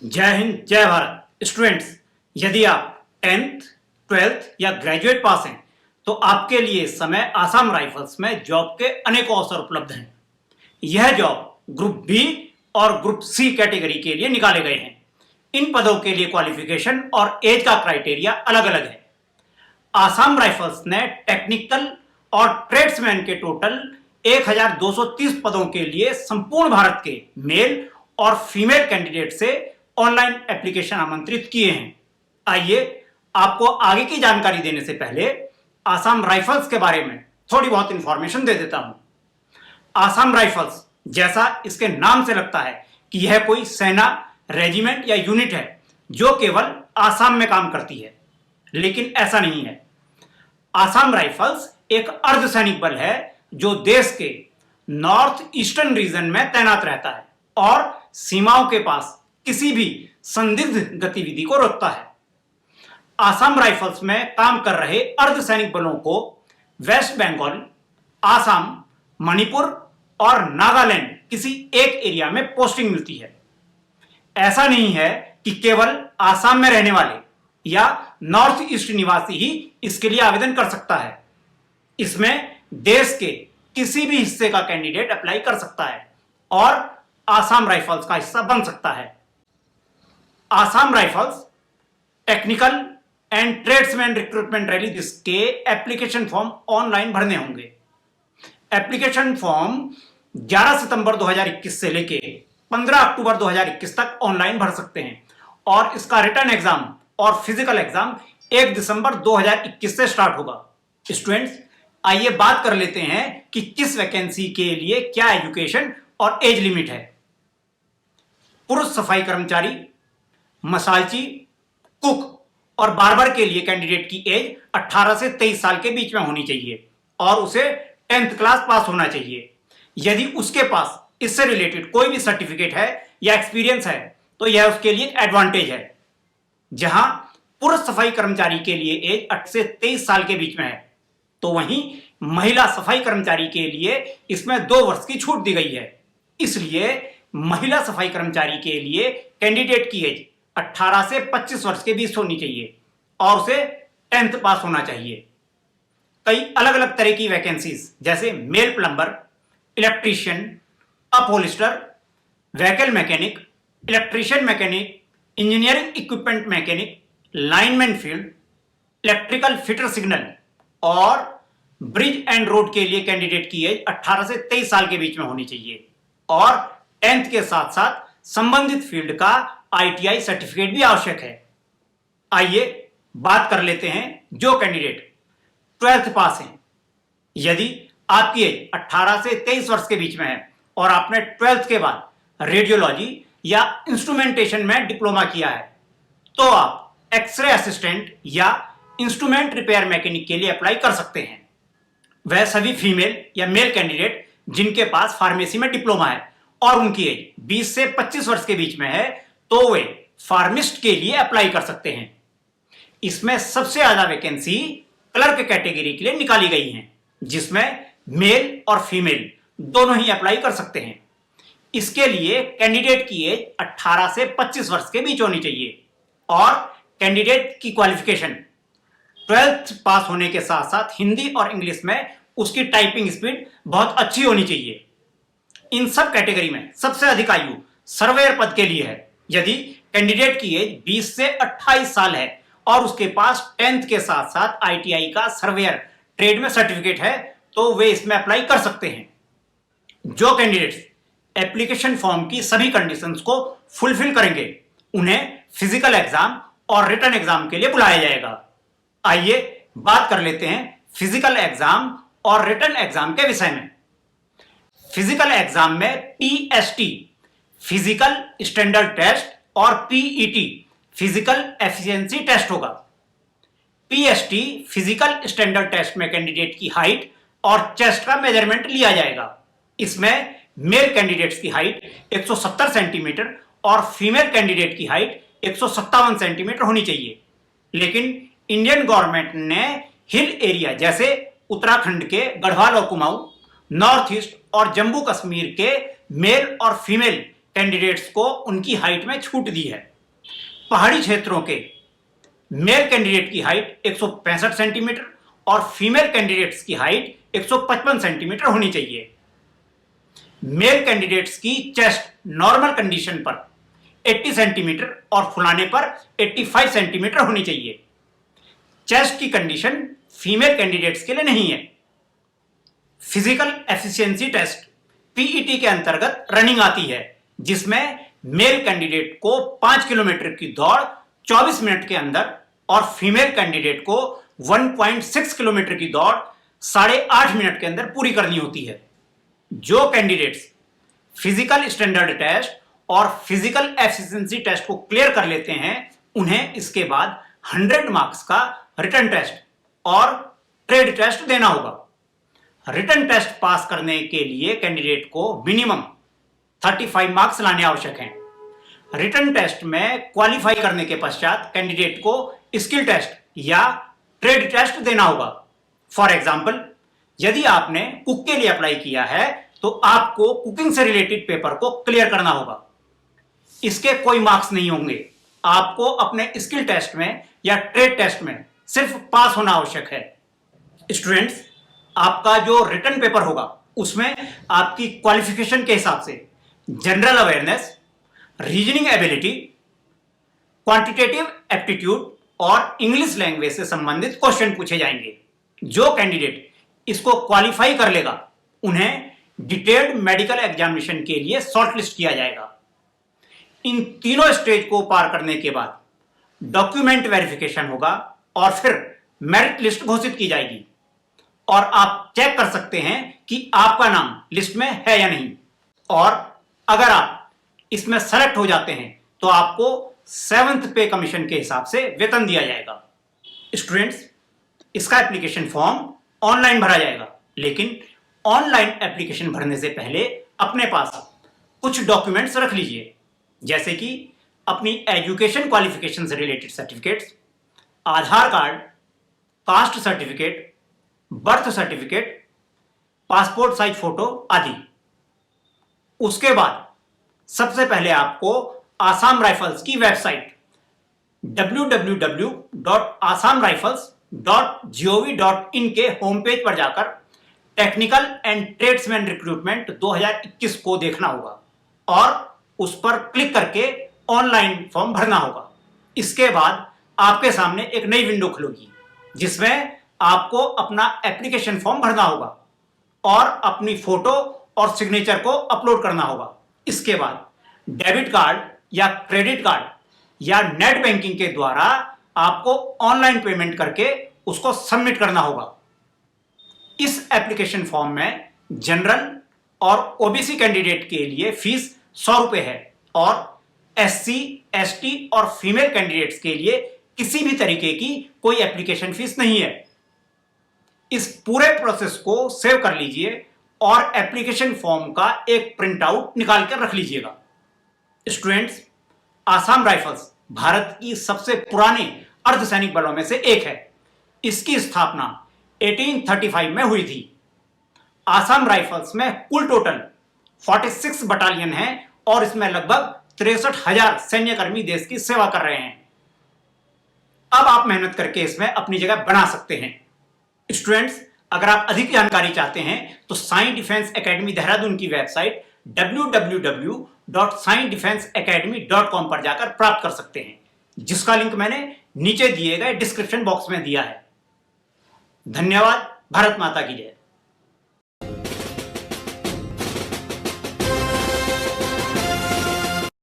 जय हिंद, जय भारत। स्टूडेंट्स, यदि आप 10th, 12th या ग्रेजुएट पास हैं तो आपके लिए इस समय आसाम राइफल्स में जॉब के अनेकों अवसर उपलब्ध हैं। यह जॉब ग्रुप बी और ग्रुप सी कैटेगरी के लिए निकाले गए हैं। इन पदों के लिए क्वालिफिकेशन और एज का क्राइटेरिया अलग अलग है। आसाम राइफल्स ने टेक्निकल और ट्रेड्समैन के टोटल 1230 पदों के लिए संपूर्ण भारत के मेल और फीमेल कैंडिडेट से ऑनलाइन एप्लीकेशन आमंत्रित किए हैं। आइए आपको आगे की जानकारी देने से पहले आसाम राइफल्स के बारे में थोड़ी बहुत इंफॉर्मेशन दे देता हूं। आसाम राइफल्स, जैसा इसके नाम से लगता है कि यह कोई सेना, रेजिमेंट या यूनिट है जो केवल आसाम में काम करती है, लेकिन ऐसा नहीं है। आसाम राइफल्स एक अर्धसैनिक बल है जो देश के नॉर्थ ईस्टर्न रीजन में तैनात रहता है और सीमाओं के पास किसी भी संदिग्ध गतिविधि को रोकता है। आसाम राइफल्स में काम कर रहे अर्धसैनिक बलों को वेस्ट बंगाल, आसाम, मणिपुर और नागालैंड किसी एक एरिया में पोस्टिंग मिलती है। ऐसा नहीं है कि केवल आसाम में रहने वाले या नॉर्थ ईस्ट निवासी ही इसके लिए आवेदन कर सकता है। इसमें देश के किसी भी हिस्से का कैंडिडेट अप्लाई कर सकता है और आसाम राइफल्स का हिस्सा बन सकता है। Assam rifles technical and tradesman recruitment rally जिसके एप्लीकेशन फॉर्म ऑनलाइन भरने होंगे। एप्लीकेशन फॉर्म 11 सितंबर 2021 से लेके 15 अक्टूबर 2021 तक ऑनलाइन भर सकते हैं और इसका रिटन एग्जाम और फिजिकल एग्जाम 1 दिसंबर 2021 से स्टार्ट होगा। स्टूडेंट्स, आइए बात कर लेते हैं कि किस वैकेंसी के लिए क्या एजुकेशन और एज लिमिट है। पुरुष सफाई कर्मचारी, मसालची, कुक और बार्बर के लिए कैंडिडेट की एज 18 से 23 साल के बीच में होनी चाहिए और उसे 10th क्लास पास होना चाहिए। यदि उसके पास इससे रिलेटेड कोई भी सर्टिफिकेट है या एक्सपीरियंस है तो यह उसके लिए एडवांटेज है। जहां पुरुष सफाई कर्मचारी के लिए एज 8 से 23 साल के बीच में है, तो वहीं महिला सफाई कर्मचारी के लिए इसमें 2 वर्ष की छूट दी गई है। इसलिए महिला सफाई कर्मचारी के लिए कैंडिडेट की एज 18 से 25 वर्ष के बीच होनी चाहिए और उसे 10th पास होना चाहिए। कई अलग अलग तरह की वैकेंसीज जैसे male plumber, electrician, upholsterer, vehicle mechanic, electrician mechanic, engineering equipment mechanic, lineman field, electrical fitter signal और ब्रिज एंड रोड के लिए कैंडिडेट की एज 18 से 23 साल के बीच में होनी चाहिए और 10th के साथ साथ संबंधित फील्ड का ITI सर्टिफिकेट भी आवश्यक है। आइए बात कर लेते हैं जो कैंडिडेट 12th पास हैं। यदि आपकी एज 18 से 23 वर्ष के बीच में है और आपने 12th के बाद रेडियोलॉजी या इंस्ट्रूमेंटेशन में डिप्लोमा किया है तो आप एक्सरे असिस्टेंट या इंस्ट्रूमेंट रिपेयर मैकेनिक के लिए अप्लाई कर सकते हैं। वह सभी फीमेल या मेल कैंडिडेट जिनके पास फार्मेसी में डिप्लोमा है और उनकी एज 20 से 25 वर्ष के बीच में है तो वे फार्मिस्ट के लिए अप्लाई कर सकते हैं। इसमें सबसे ज्यादा वैकेंसी क्लर्क कैटेगरी के लिए निकाली गई हैं, जिसमें मेल और फीमेल दोनों ही अप्लाई कर सकते हैं। इसके लिए कैंडिडेट की एज 18 से 25 वर्ष के बीच होनी चाहिए और कैंडिडेट की क्वालिफिकेशन 12th पास होने के साथ साथ हिंदी और इंग्लिश में उसकी टाइपिंग स्पीड बहुत अच्छी होनी चाहिए। इन सब कैटेगरी में सबसे अधिक आयु सर्वेयर पद के लिए है। यदि कैंडिडेट की एज 20 से 28 साल है और उसके पास 10th के साथ साथ ITI का सर्वेयर ट्रेड में सर्टिफिकेट है तो वे इसमें अप्लाई कर सकते हैं। जो कैंडिडेट्स एप्लीकेशन फॉर्म की सभी कंडीशंस को फुलफिल करेंगे उन्हें फिजिकल एग्जाम और रिटन एग्जाम के लिए बुलाया जाएगा। आइए बात कर लेते हैं फिजिकल एग्जाम और रिटन एग्जाम के विषय में। फिजिकल एग्जाम में PST फिजिकल स्टैंडर्ड टेस्ट और PET फिजिकल एफिशिएंसी टेस्ट होगा। PST फिजिकल स्टैंडर्ड टेस्ट में कैंडिडेट की हाइट और चेस्ट का मेजरमेंट लिया जाएगा। इसमें मेल कैंडिडेट्स की हाइट 170 सेंटीमीटर और फीमेल कैंडिडेट की हाइट 157 सेंटीमीटर होनी चाहिए। लेकिन इंडियन गवर्नमेंट ने हिल एरिया जैसे उत्तराखंड के गढ़वाल और कुमाऊं, नॉर्थ ईस्ट और जम्मू कश्मीर के मेल और फीमेल कैंडिडेट्स को उनकी हाइट में छूट दी है। पहाड़ी क्षेत्रों के मेल कैंडिडेट की हाइट 165 सेंटीमीटर और फीमेल कैंडिडेट्स की हाइट 155 सेंटीमीटर होनी चाहिए। मेल कैंडिडेट्स की चेस्ट नॉर्मल कंडीशन पर 80 सेंटीमीटर और फुलाने पर 85 सेंटीमीटर होनी चाहिए। चेस्ट की कंडीशन फीमेल कैंडिडेट्स के लिए नहीं है। फिजिकल एफिशिएंसी टेस्ट पीईटी के अंतर्गत रनिंग आती है, जिसमें मेल कैंडिडेट को 5 किलोमीटर की दौड़ 24 मिनट के अंदर और फीमेल कैंडिडेट को 1.6 किलोमीटर की दौड़ 8.5 मिनट के अंदर पूरी करनी होती है। जो कैंडिडेट्स फिजिकल स्टैंडर्ड टेस्ट और फिजिकल एफिशिएंसी टेस्ट को क्लियर कर लेते हैं, उन्हें इसके बाद 100 मार्क्स का रिटन टेस्ट और ट्रेड टेस्ट देना होगा। रिटन टेस्ट पास करने के लिए कैंडिडेट को मिनिमम 35 मार्क्स लाने आवश्यक हैं। रिटन टेस्ट में क्वालिफाई करने के पश्चात कैंडिडेट को स्किल टेस्ट या ट्रेड टेस्ट देना होगा। फॉर एग्जाम्पल, यदि आपने कुक के लिए अप्लाई किया है तो आपको कुकिंग से रिलेटेड पेपर को क्लियर करना होगा। इसके कोई मार्क्स नहीं होंगे। आपको अपने स्किल टेस्ट में या ट्रेड टेस्ट में सिर्फ पास होना आवश्यक है। स्टूडेंट्स, आपका जो रिटन पेपर होगा उसमें आपकी क्वालिफिकेशन के हिसाब से general awareness, reasoning ability, quantitative aptitude और इंग्लिश लैंग्वेज से संबंधित क्वेश्चन पूछे जाएंगे। जो कैंडिडेट इसको क्वालिफाई कर लेगा उन्हें डिटेल्ड मेडिकल एग्जामिनेशन के लिए शॉर्टलिस्ट किया जाएगा। इन तीनों स्टेज को पार करने के बाद डॉक्यूमेंट वेरिफिकेशन होगा और फिर मेरिट लिस्ट घोषित की जाएगी और आप चेक कर सकते हैं कि आपका नाम लिस्ट में है या नहीं। और अगर आप इसमें सेलेक्ट हो जाते हैं तो आपको 7th पे कमीशन के हिसाब से वेतन दिया जाएगा। स्टूडेंट्स, इसका एप्लीकेशन फॉर्म ऑनलाइन भरा जाएगा, लेकिन ऑनलाइन एप्लीकेशन भरने से पहले अपने पास कुछ डॉक्यूमेंट्स रख लीजिए, जैसे कि अपनी एजुकेशन क्वालिफिकेशन से related certificates, Aadhaar card, caste certificate, birth certificate, passport size photo आदि। उसके बाद सबसे पहले आपको आसाम राइफल्स की वेबसाइट www.assamrifles.gov.in के होम पेज पर जाकर टेक्निकल एंड ट्रेड्समैन रिक्रूटमेंट 2021 को देखना होगा और उस पर क्लिक करके ऑनलाइन फॉर्म भरना होगा। इसके बाद आपके सामने एक नई विंडो खुलेगी जिसमें आपको अपना एप्लीकेशन फॉर्म भरना होगा और अपनी फोटो और सिग्नेचर को अपलोड करना होगा। इसके बाद डेबिट कार्ड या क्रेडिट कार्ड या नेट बैंकिंग के द्वारा आपको ऑनलाइन पेमेंट करके उसको सबमिट करना होगा। इस एप्लीकेशन फॉर्म में जनरल और ओबीसी कैंडिडेट के लिए फीस 100 रुपए है और एससी, एसटी और फीमेल कैंडिडेट्स के लिए किसी भी तरीके की कोई एप्लीकेशन फीस नहीं है। इस पूरे प्रोसेस को सेव कर लीजिए और एप्लीकेशन फॉर्म का एक प्रिंट आउट निकाल कर रख लीजिएगा। स्टूडेंट्स, आसाम राइफल्स भारत की सबसे पुराने अर्धसैनिक बलों में से एक है। इसकी स्थापना 1835 में हुई थी। आसाम राइफल्स में कुल टोटल 46 बटालियन हैं और इसमें लगभग 63,000 सैन्यकर्मी देश की सेवा कर रहे हैं। अब आप मेहनत करके इसमें अपनी जगह बना सकते हैं। स्टूडेंट्स, अगर आप अधिक जानकारी चाहते हैं तो साई डिफेंस एकेडमी देहरादून की वेबसाइट www.saidefenseacademy.com पर जाकर प्राप्त कर सकते हैं, जिसका लिंक मैंने नीचे दिए गए डिस्क्रिप्शन बॉक्स में दिया है। धन्यवाद। भारत माता की जय।